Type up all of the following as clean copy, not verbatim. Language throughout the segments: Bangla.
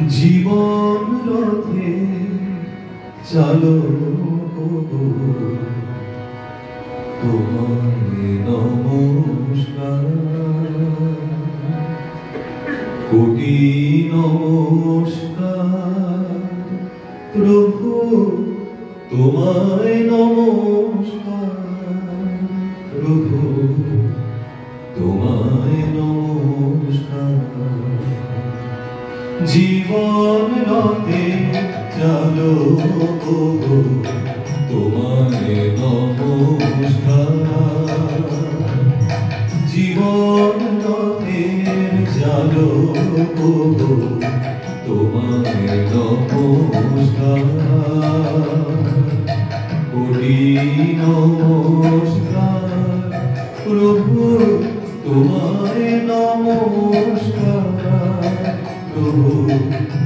জীবন রথে চালক গো, তোমায় নমস্কার, কোটি নমস্কার প্রভু, তোমায় নমস্কার প্রভু, তোমায় নমস্কার। জীবন রথে চালক গো, তোমায় নমস্কার, জীবন রথে চালক গো, তোমায় নমস্কার, কোটি নমস্কার প্রভু, তোমায় নমস্কার প্রভু,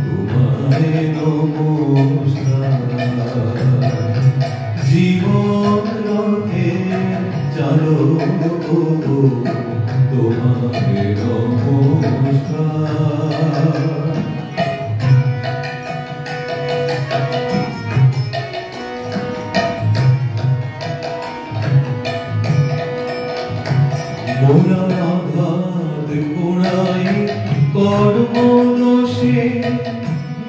তোমায় নমস্কার। জীবন রথে চালক গো, তোমায় নমস্কার। মোরা আঘাত কোড়াই কর্মদোষে,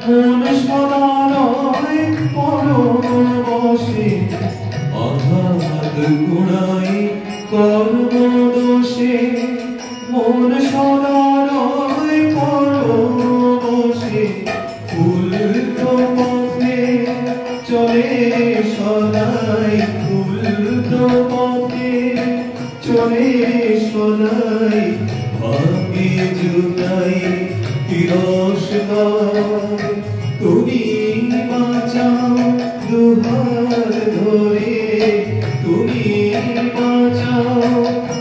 মন সদা নয় পরবশে। আঘাত কোড়াই কর্মদোষে, মন সদা নয় পরবশে। উল্টো পথে চলে সদাই, উল্টো পথে চলে সদাই। ভাগ্যে জুটাই তিরস্কার, তুমি বাঁচাও দুহাত ধরে, তুমি বাঁচাও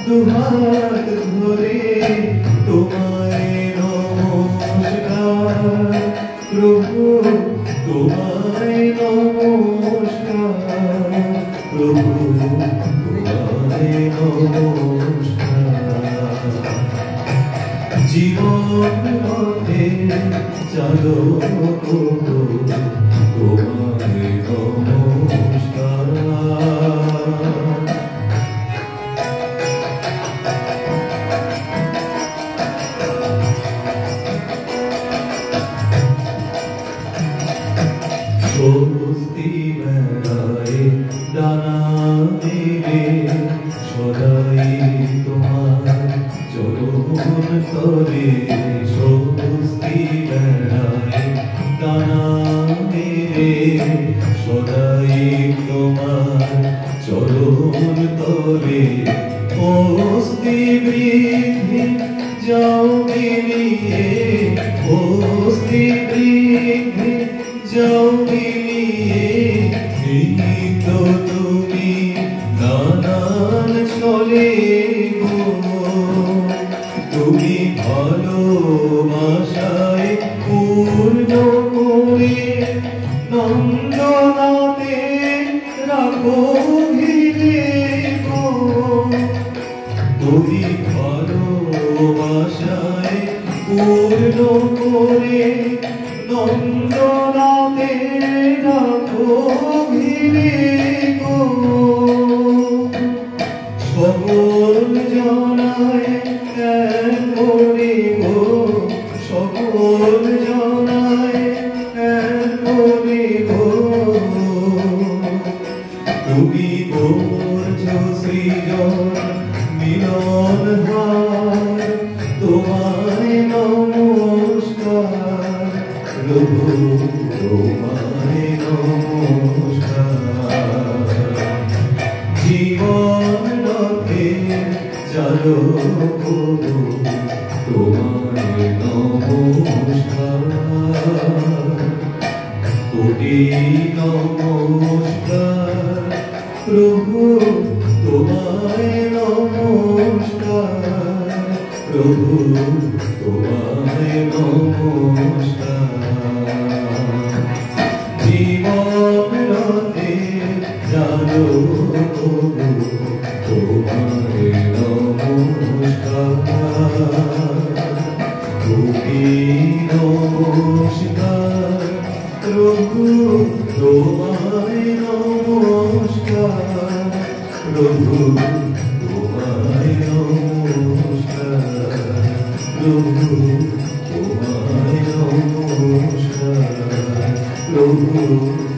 দুহাত ধরে। তোমায় নমস্কার প্রভু, তোমায় নমস্কার প্রভু, তোমায় নমস্কার। জীবন রথে চালক গো, তোমায় নমস্কার। স্বস্তি বেড়ায় ডানা মেলে, সদাই তোমার চরণ তলে। স্বস্তি বেড়ায় ডানা মেলে, সদাই তোমার চরণ তলে। অস্তি বৃদ্ধি যাও মিলিয়ে, অস্তি বৃদ্ধি যাও মিলিয়ে। নিত্য তুমি নানান ছলে গো, তুমি ভালোবাসায় পূর্ণ করে। নন্দনাতে রাখো ঘিরে গো, তুমি ভালোবাসায় পূর্ণ করে। নন্দনাতে রাখো ঘিরে গো, সকল জনায় এক করে গো, সকল জনায় এক করে গো। তুমি করছ সৃজন মিলন হার, তোমায় নমস্কার প্রভু, তোমায় নমস্কার। জীবন রথে চালক গো, তোমায় নমস্কার, কোটি নমস্কার প্রভু, তোমায় নমস্কার প্রভু, তোমায় নমস্কার। জীবন রথে চালক গো, তোমায় নমস্কার, কোটি নমস্কার। প্রভু